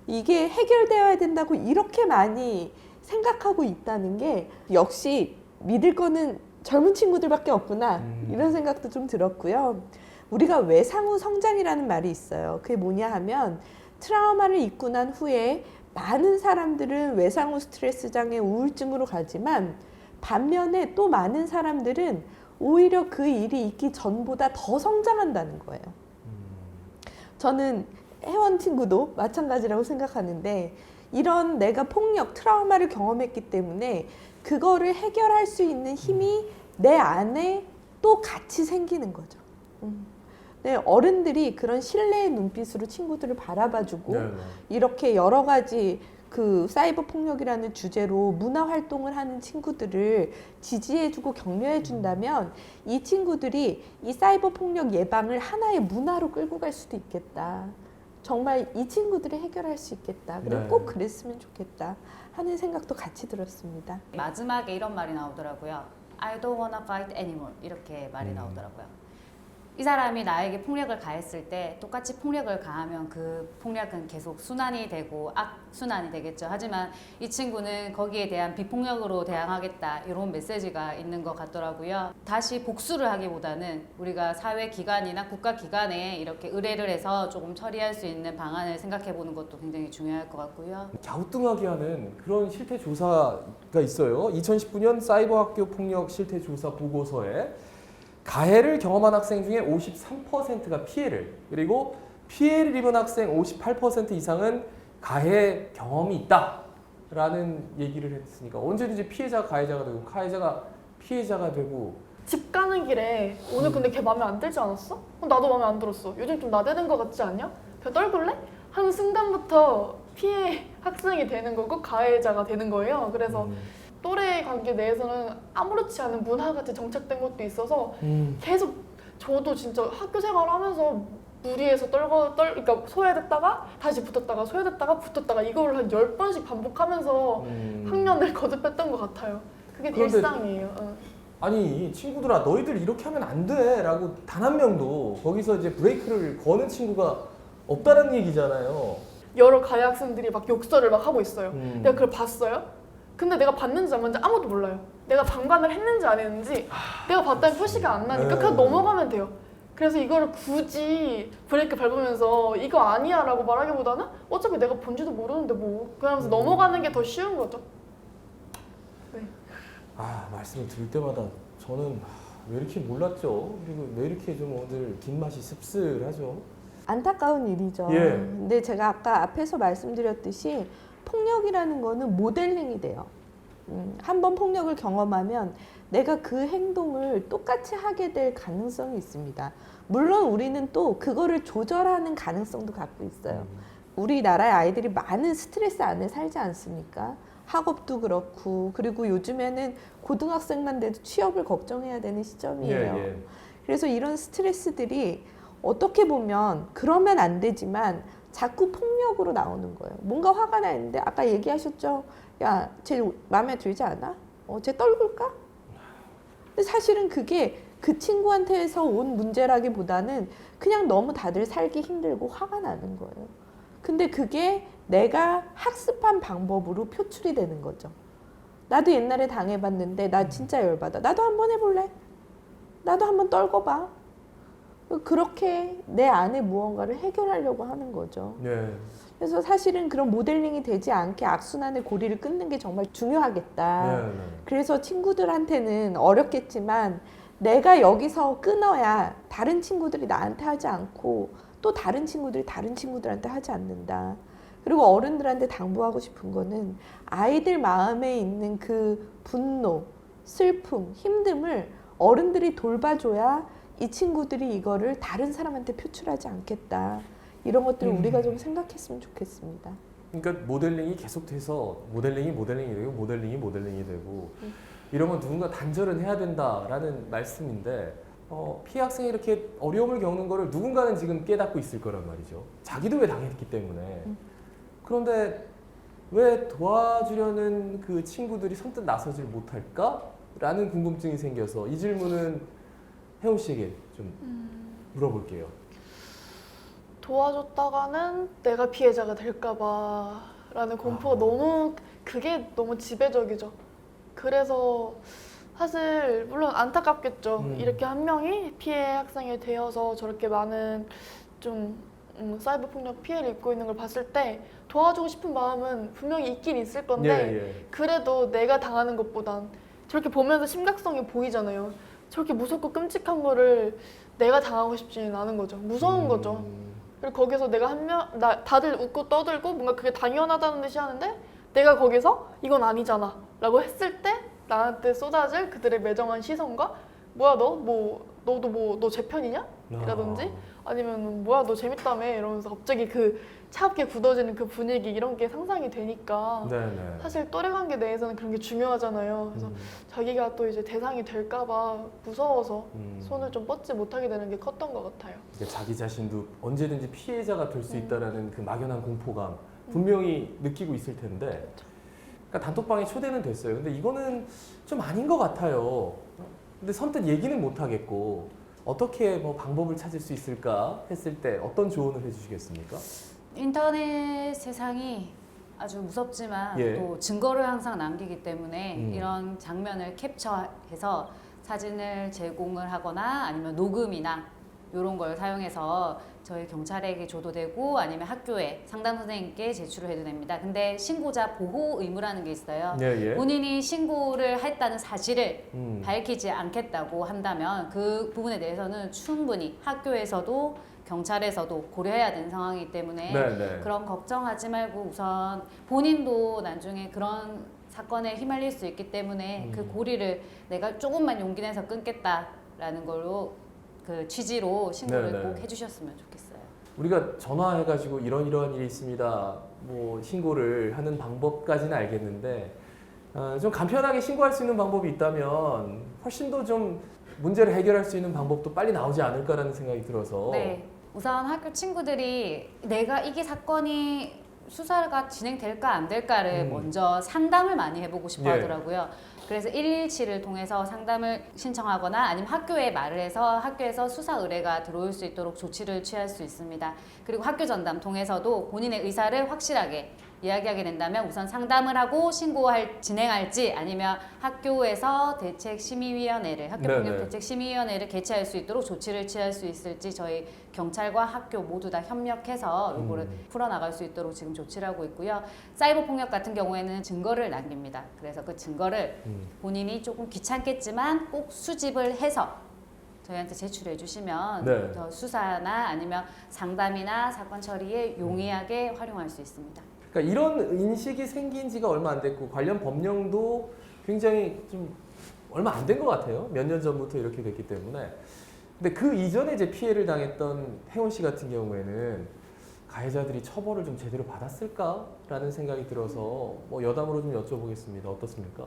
이게 해결되어야 된다고 이렇게 많이 생각하고 있다는 게 역시 믿을 거는 젊은 친구들밖에 없구나 이런 생각도 좀 들었고요. 우리가 외상후 성장이라는 말이 있어요. 그게 뭐냐 하면 트라우마를 입고 난 후에 많은 사람들은 외상후 스트레스 장애 우울증으로 가지만 반면에 또 많은 사람들은 오히려 그 일이 있기 전보다 더 성장한다는 거예요. 저는 혜원 친구도 마찬가지라고 생각하는데 이런 내가 폭력, 트라우마를 경험했기 때문에 그거를 해결할 수 있는 힘이 내 안에 또 같이 생기는 거죠. 네, 어른들이 그런 신뢰의 눈빛으로 친구들을 바라봐주고 이렇게 여러 가지 그 사이버 폭력이라는 주제로 문화 활동을 하는 친구들을 지지해주고 격려해준다면 이 친구들이 이 사이버 폭력 예방을 하나의 문화로 끌고 갈 수도 있겠다. 정말 이 친구들이 해결할 수 있겠다. 그래 꼭 그랬으면 좋겠다 하는 생각도 같이 들었습니다. 마지막에 이런 말이 나오더라고요. I don't wanna fight anymore 이렇게 말이 나오더라고요. 이 사람이 나에게 폭력을 가했을 때 똑같이 폭력을 가하면 그 폭력은 계속 순환이 되고 악순환이 되겠죠. 하지만 이 친구는 거기에 대한 비폭력으로 대항하겠다 이런 메시지가 있는 것 같더라고요. 다시 복수를 하기보다는 우리가 사회기관이나 국가기관에 이렇게 의뢰를 해서 조금 처리할 수 있는 방안을 생각해 보는 것도 굉장히 중요할 것 같고요. 갸우뚱하게 하는 그런 실태조사가 있어요. 2019년 사이버 학교 폭력 실태조사 보고서에 가해를 경험한 학생 중에 53%가 피해를, 그리고 피해를 입은 학생 58% 이상은 가해 경험이 있다라는 얘기를 했으니까 언제든지 피해자가 가해자가 되고 가해자가 피해자가 되고 집 가는 길에 오늘 근데 걔 마음에 안 들지 않았어? 나도 마음에 안 들었어. 요즘 좀 나대는 것 같지 않냐? 그냥 떨굴래? 하는 순간부터 피해 학생이 되는 거고 가해자가 되는 거예요. 그래서 또래 관계 내에서는 아무렇지 않은 문화같이 정착된 것도 있어서 계속 저도 진짜 학교 생활하면서 무리해서 그러니까 소외됐다가 다시 붙었다가 소외됐다가 붙었다가 이걸 한 10번씩 반복하면서 학년을 거듭했던 것 같아요. 그게 일상이에요. 아니 친구들아 너희들 이렇게 하면 안 돼 라고 단 한 명도 거기서 이제 브레이크를 거는 친구가 없다는 얘기잖아요. 여러 가해 학생들이 막 욕설을 막 하고 있어요. 내가 그걸 봤어요? 근데 내가 봤는지 안 봤는지 아무도 몰라요. 내가 방관을 했는지 안 했는지 내가 봤다는 표시가 안 나니까 그냥 넘어가면 돼요. 그래서 이거를 굳이 브레이크 밟으면서 이거 아니야 라고 말하기보다는 어차피 내가 본지도 모르는데 뭐 그러면서 넘어가는 게 더 쉬운 거죠. 네. 말씀을 들을 때마다 저는 왜 이렇게 몰랐죠? 그리고 왜 이렇게 좀 오늘 긴 맛이 씁쓸하죠? 안타까운 일이죠. 예. 근데 제가 아까 앞에서 말씀드렸듯이 폭력이라는 거는 모델링이 돼요. 한번 폭력을 경험하면 내가 그 행동을 똑같이 하게 될 가능성이 있습니다. 물론 우리는 또 그거를 조절하는 가능성도 갖고 있어요. 우리나라의 아이들이 많은 스트레스 안에 살지 않습니까? 학업도 그렇고 그리고 요즘에는 고등학생만 돼도 취업을 걱정해야 되는 시점이에요. 예. 그래서 이런 스트레스들이 어떻게 보면 그러면 안 되지만 자꾸 폭력으로 나오는 거예요. 뭔가 화가 나 있는데 아까 얘기하셨죠? 야, 쟤 마음에 들지 않아? 쟤 떨굴까? 근데 사실은 그게 그 친구한테서 온 문제라기보다는 그냥 너무 다들 살기 힘들고 화가 나는 거예요. 근데 그게 내가 학습한 방법으로 표출이 되는 거죠. 나도 옛날에 당해봤는데 나 진짜 열받아. 나도 한번 해볼래? 나도 한번 떨궈봐. 그렇게 내 안에 무언가를 해결하려고 하는 거죠. 네. 그래서 사실은 그런 모델링이 되지 않게 악순환의 고리를 끊는 게 정말 중요하겠다. 네. 그래서 친구들한테는 어렵겠지만 내가 여기서 끊어야 다른 친구들이 나한테 하지 않고 또 다른 친구들이 다른 친구들한테 하지 않는다. 그리고 어른들한테 당부하고 싶은 거는 아이들 마음에 있는 그 분노, 슬픔, 힘듦을 어른들이 돌봐줘야 이 친구들이 이거를 다른 사람한테 표출하지 않겠다. 이런 것들을 우리가 좀 생각했으면 좋겠습니다. 그러니까 모델링이 계속돼서 모델링이 되고 모델링이 되고 이런 건 누군가 단절은 해야 된다라는 말씀인데 피해 학생이 이렇게 어려움을 겪는 거를 누군가는 지금 깨닫고 있을 거란 말이죠. 자기도 왜 당했기 때문에. 그런데 왜 도와주려는 그 친구들이 선뜻 나서질 못할까라는 궁금증이 생겨서 이 질문은 혜원 씨에게 좀 물어볼게요. 도와줬다가는 내가 피해자가 될까봐 라는 공포가 그게 너무 지배적이죠. 그래서 사실 물론 안타깝겠죠. 이렇게 한 명이 피해 학생이 되어서 저렇게 많은 좀 사이버 폭력 피해를 입고 있는 걸 봤을 때 도와주고 싶은 마음은 분명히 있긴 있을 건데 그래도 내가 당하는 것보단 저렇게 보면서 심각성이 보이잖아요. 저렇게 무섭고 끔찍한 거를 내가 당하고 싶지는 않은 거죠. 무서운 거죠. 그리고 거기서 내가 다들 웃고 떠들고 뭔가 그게 당연하다는 듯이 하는데 내가 거기서 이건 아니잖아 라고 했을 때 나한테 쏟아질 그들의 매정한 시선과 뭐야 너 제 편이냐? 이라든지 아니면 뭐야 너 재밌다며 이러면서 갑자기 그 차갑게 굳어지는 그 분위기 이런 게 상상이 되니까 사실 또래 관계 내에서는 그런 게 중요하잖아요. 그래서 자기가 또 이제 대상이 될까봐 무서워서 손을 좀 뻗지 못하게 되는 게 컸던 것 같아요. 자기 자신도 언제든지 피해자가 될 수 있다라는 그 막연한 공포감 분명히 느끼고 있을 텐데 그러니까 단톡방에 초대는 됐어요. 근데 이거는 좀 아닌 것 같아요. 근데 선뜻 얘기는 못 하겠고 어떻게 뭐 방법을 찾을 수 있을까 했을 때 어떤 조언을 해주시겠습니까? 인터넷 세상이 아주 무섭지만 또 증거를 항상 남기기 때문에 이런 장면을 캡처해서 사진을 제공을 하거나 아니면 녹음이나 이런 걸 사용해서 저희 경찰에게 줘도 되고 아니면 학교에 상담 선생님께 제출을 해도 됩니다. 근데 신고자 보호 의무라는 게 있어요. 본인이 신고를 했다는 사실을 밝히지 않겠다고 한다면 그 부분에 대해서는 충분히 학교에서도 경찰에서도 고려해야 되는 상황이기 때문에 그런 걱정하지 말고 우선 본인도 나중에 그런 사건에 휘말릴 수 있기 때문에 그 고리를 내가 조금만 용기 내서 끊겠다라는 걸로 그 취지로 신고를 네네. 꼭 해주셨으면 좋겠어요. 우리가 전화해가지고 이런 일이 있습니다. 뭐 신고를 하는 방법까지는 알겠는데 좀 간편하게 신고할 수 있는 방법이 있다면 훨씬 더 좀 문제를 해결할 수 있는 방법도 빨리 나오지 않을까라는 생각이 들어서. 네. 우선 학교 친구들이 내가 이게 사건이 수사가 진행될까 안 될까를 먼저 상담을 많이 해보고 싶어 예. 하더라고요. 그래서 117을 통해서 상담을 신청하거나 아니면 학교에 말을 해서 학교에서 수사 의뢰가 들어올 수 있도록 조치를 취할 수 있습니다. 그리고 학교 전담 통해서도 본인의 의사를 확실하게 이야기하게 된다면 우선 상담을 하고 진행할지 아니면 학교에서 대책심의위원회를 학교폭력 대책심의위원회를 개최할 수 있도록 조치를 취할 수 있을지 저희 경찰과 학교 모두 다 협력해서 이거를 풀어나갈 수 있도록 지금 조치를 하고 있고요. 사이버 폭력 같은 경우에는 증거를 남깁니다. 그래서 그 증거를 본인이 조금 귀찮겠지만 꼭 수집을 해서 저희한테 제출해 주시면 네. 더 수사나 아니면 상담이나 사건 처리에 용이하게 활용할 수 있습니다. 그러니까 이런 인식이 생긴 지가 얼마 안 됐고 관련 법령도 굉장히 좀 얼마 안 된 것 같아요. 몇 년 전부터 이렇게 됐기 때문에. 근데 그 이전에 이제 피해를 당했던 혜원 씨 같은 경우에는 가해자들이 처벌을 좀 제대로 받았을까라는 생각이 들어서 뭐 여담으로 좀 여쭤보겠습니다. 어떻습니까?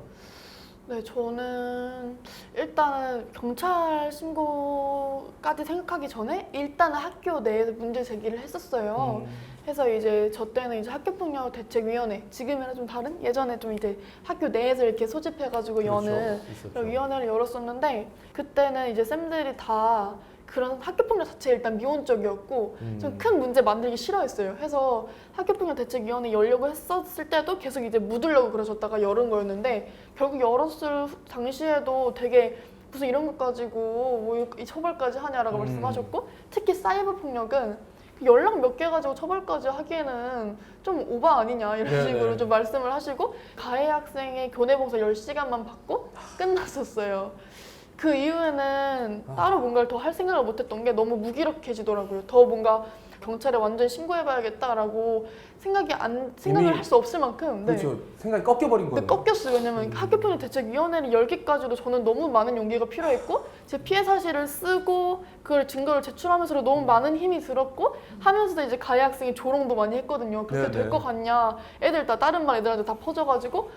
네, 저는 일단은 경찰 신고까지 생각하기 전에 일단은 학교 내에서 문제 제기를 했었어요. 해서 이제 저 때는 이제 학교폭력 대책위원회, 지금이랑 좀 다른 예전에 좀 이제 학교 내에서 이렇게 소집해가지고 여는 그런 위원회를 열었었는데 그때는 이제 쌤들이 다 그런 학교폭력 자체가 일단 미온적이었고 좀 큰 문제 만들기 싫어했어요. 해서 학교폭력 대책위원회 열려고 했었을 때도 계속 이제 묻으려고 그러셨다가 열은 거였는데 결국 열었을 당시에도 되게 무슨 이런 것 가지고 뭐 이 처벌까지 하냐라고 말씀하셨고 특히 사이버 폭력은 연락 몇 개 가지고 처벌까지 하기에는 좀 오바 아니냐 이런 네네. 식으로 좀 말씀을 하시고 가해 학생의 교내 봉사 10시간만 받고 끝났었어요. 그 이후에는 따로 뭔가를 더 할 생각을 못했던 게 너무 무기력해지더라고요. 더 뭔가 경찰에 완전히 신고해봐야겠다라고 생각을 할 수 없을 만큼 그렇죠. 생각이 꺾여버린 거예요. 네, 꺾였어요. 왜냐면 학교폭력 대책위원회를 열기까지도 저는 너무 많은 용기가 필요했고 제 피해 사실을 쓰고 그걸 증거를 제출하면서도 너무 많은 힘이 들었고 하면서도 이제 가해 학생이 조롱도 많이 했거든요. 그렇게 될 것 같냐. 애들 다 다른 반 애들한테 다 퍼져가지고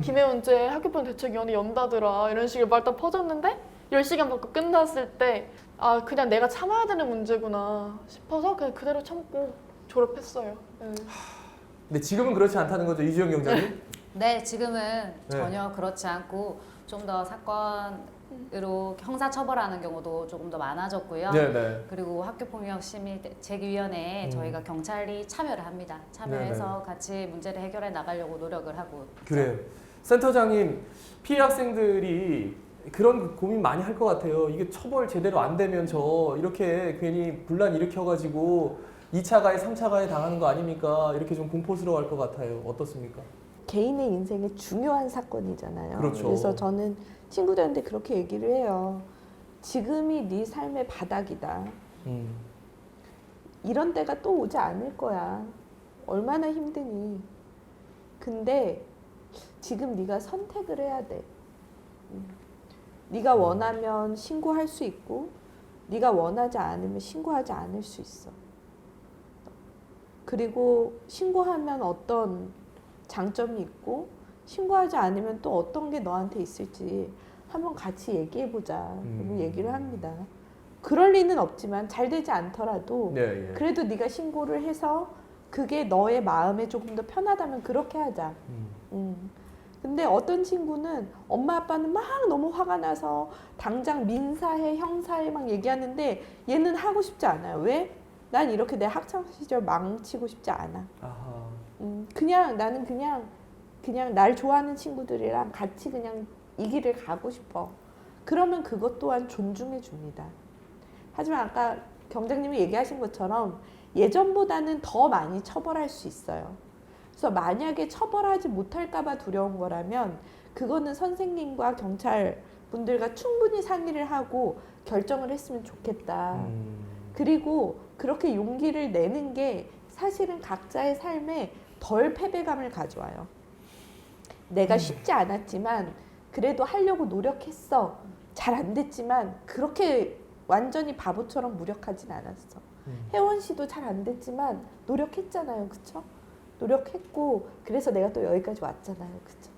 김혜원 쟤 학교폭력 대책위원회 연다더라 이런 식으로 말 다 퍼졌는데 10시간 받고 끝났을 때 그냥 내가 참아야 되는 문제구나 싶어서 그냥 그대로 참고 졸업했어요. 네. 근데 지금은 그렇지 않다는 거죠, 이주영 경장님? 네, 지금은 전혀 그렇지 않고 좀 더 사건으로 형사 처벌하는 경우도 조금 더 많아졌고요. 네네. 그리고 학교폭력심의대책위원회에 저희가 경찰이 참여를 합니다. 참여해서 네네. 같이 문제를 해결해 나가려고 노력을 하고 그래요. 센터장님, 피해 학생들이 그런 고민 많이 할 것 같아요. 이게 처벌 제대로 안 되면 저 이렇게 괜히 분란 일으켜가지고 2차 가해, 3차 가해 당하는 거 아닙니까? 이렇게 좀 공포스러워 할 것 같아요. 어떻습니까? 개인의 인생에 중요한 사건이잖아요. 그렇죠. 그래서 저는 친구들한테 그렇게 얘기를 해요. 지금이 네 삶의 바닥이다. 이런 때가 또 오지 않을 거야. 얼마나 힘드니. 근데 지금 네가 선택을 해야 돼. 네가 원하면 신고할 수 있고 네가 원하지 않으면 신고하지 않을 수 있어. 그리고 신고하면 어떤 장점이 있고 신고하지 않으면 또 어떤 게 너한테 있을지 한번 같이 얘기해보자. 그리고 얘기를 합니다. 그럴 리는 없지만 잘 되지 않더라도 그래도 네가 신고를 해서 그게 너의 마음에 조금 더 편하다면 그렇게 하자. 근데 어떤 친구는 엄마 아빠는 막 너무 화가 나서 당장 민사해 형사해 막 얘기하는데 얘는 하고 싶지 않아요. 왜? 난 이렇게 내 학창 시절 망치고 싶지 않아. 나는 그냥 날 좋아하는 친구들이랑 같이 그냥 이 길을 가고 싶어. 그러면 그것 또한 존중해 줍니다. 하지만 아까 경장님이 얘기하신 것처럼 예전보다는 더 많이 처벌할 수 있어요. 그래서 만약에 처벌하지 못할까 봐 두려운 거라면 그거는 선생님과 경찰 분들과 충분히 상의를 하고 결정을 했으면 좋겠다. 그리고 그렇게 용기를 내는 게 사실은 각자의 삶에 덜 패배감을 가져와요. 내가 쉽지 않았지만 그래도 하려고 노력했어. 잘 안 됐지만 그렇게 완전히 바보처럼 무력하진 않았어. 혜원 씨도 잘 안 됐지만 노력했잖아요. 그쵸? 노력했고 그래서 내가 또 여기까지 왔잖아요. 그쵸?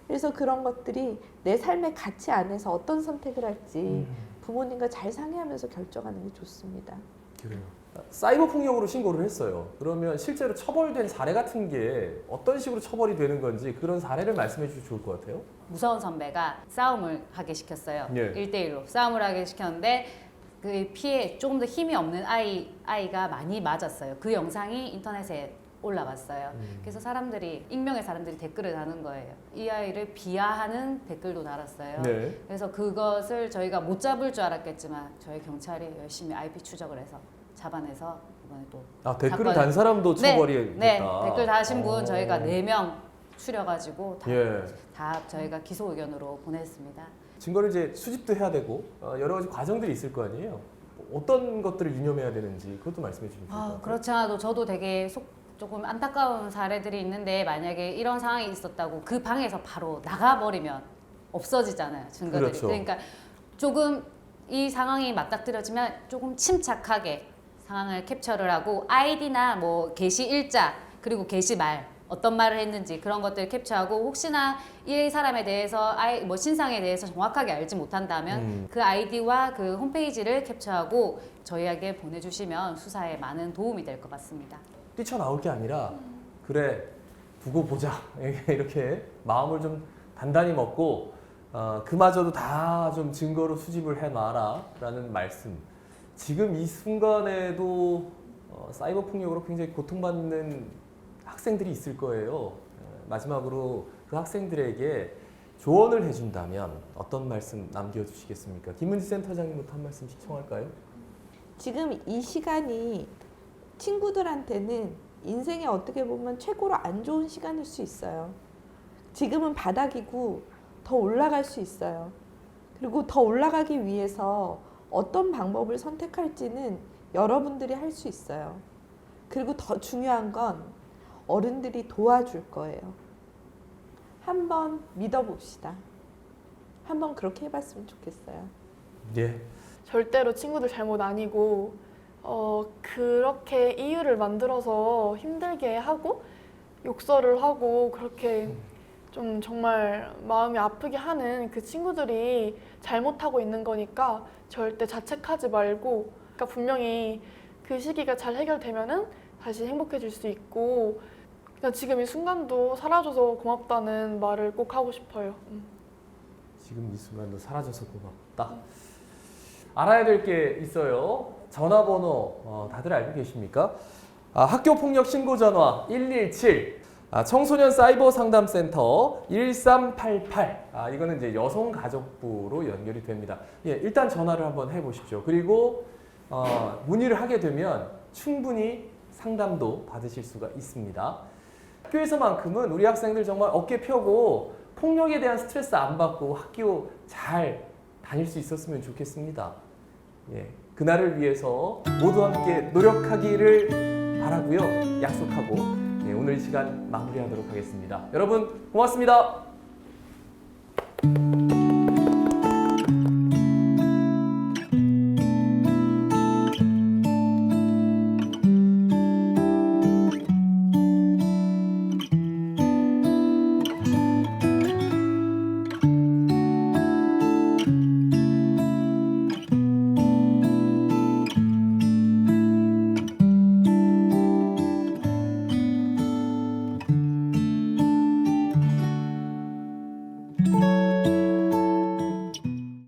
그래서 그런 것들이 내 삶의 가치 안에서 어떤 선택을 할지 부모님과 잘 상의하면서 결정하는 게 좋습니다. 그래요. 사이버 폭력으로 신고를 했어요. 그러면 실제로 처벌된 사례 같은 게 어떤 식으로 처벌이 되는 건지 그런 사례를 말씀해 주시면 좋을 것 같아요. 무서운 선배가 싸움을 하게 시켰어요. 예. 1대1로 싸움을 하게 시켰는데 그 피해 조금 더 힘이 없는 아이가 많이 맞았어요. 그 영상이 인터넷에 올라왔어요. 그래서 사람들이 익명의 사람들이 댓글을 다는 거예요. 이 아이를 비하하는 댓글도 달았어요. 네. 그래서 그것을 저희가 못 잡을 줄 알았겠지만 저희 경찰이 열심히 IP 추적을 해서 잡아내서 이번에 또 댓글을 단 사람도 처벌이 네, 됐다. 댓글 다신 분 저희가 4명 추려가지고 예. 다 저희가 기소 의견으로 보냈습니다. 증거를 이제 수집도 해야 되고 여러 가지 과정들이 있을 거 아니에요. 어떤 것들을 유념해야 되는지 그것도 말씀해 주시면 좋을 것 같아요. 그렇지 않아도 저도 되게 조금 안타까운 사례들이 있는데 만약에 이런 상황이 있었다고 그 방에서 바로 나가버리면 없어지잖아요, 증거들이. 그렇죠. 그러니까 조금 이 상황이 맞닥뜨려지면 조금 침착하게 상황을 캡처를 하고 아이디나 뭐 게시 일자 그리고 게시 말 어떤 말을 했는지 그런 것들을 캡처하고 혹시나 이 사람에 대해서 뭐 신상에 대해서 정확하게 알지 못한다면 그 아이디와 그 홈페이지를 캡처하고 저희에게 보내주시면 수사에 많은 도움이 될 것 같습니다. 뛰쳐나올 게 아니라 그래 두고 보자 이렇게 마음을 좀 단단히 먹고 그마저도 다 좀 증거로 수집을 해놔라 라는 말씀. 지금 이 순간에도 사이버 폭력으로 굉장히 고통받는 학생들이 있을 거예요. 마지막으로 그 학생들에게 조언을 해준다면 어떤 말씀 남겨주시겠습니까? 김은지 센터장님부터 한 말씀씩 청할까요? 지금 이 시간이 친구들한테는 인생에 어떻게 보면 최고로 안 좋은 시간일 수 있어요. 지금은 바닥이고 더 올라갈 수 있어요. 그리고 더 올라가기 위해서 어떤 방법을 선택할지는 여러분들이 할 수 있어요. 그리고 더 중요한 건 어른들이 도와줄 거예요. 한번 믿어봅시다. 한번 그렇게 해봤으면 좋겠어요. 예. 절대로 친구들 잘못 아니고 그렇게 이유를 만들어서 힘들게 하고 욕설을 하고 그렇게 좀 정말 마음이 아프게 하는 그 친구들이 잘못하고 있는 거니까 절대 자책하지 말고 그러니까 분명히 그 시기가 잘 해결되면은 다시 행복해질 수 있고 그냥 지금 이 순간도 사라져서 고맙다는 말을 꼭 하고 싶어요. 지금 이 순간도 사라져서 고맙다. 알아야 될 게 있어요. 전화번호 다들 알고 계십니까? 학교폭력 신고 전화 117, 청소년 사이버 상담센터 1388. 이거는 이제 여성가족부로 연결이 됩니다. 예, 일단 전화를 한번 해보십시오. 그리고 문의를 하게 되면 충분히 상담도 받으실 수가 있습니다. 학교에서만큼은 우리 학생들 정말 어깨 펴고 폭력에 대한 스트레스 안 받고 학교 잘 다닐 수 있었으면 좋겠습니다. 예, 그날을 위해서 모두 함께 노력하기를 바라고요. 약속하고 오늘 이 시간 마무리하도록 하겠습니다. 여러분 고맙습니다.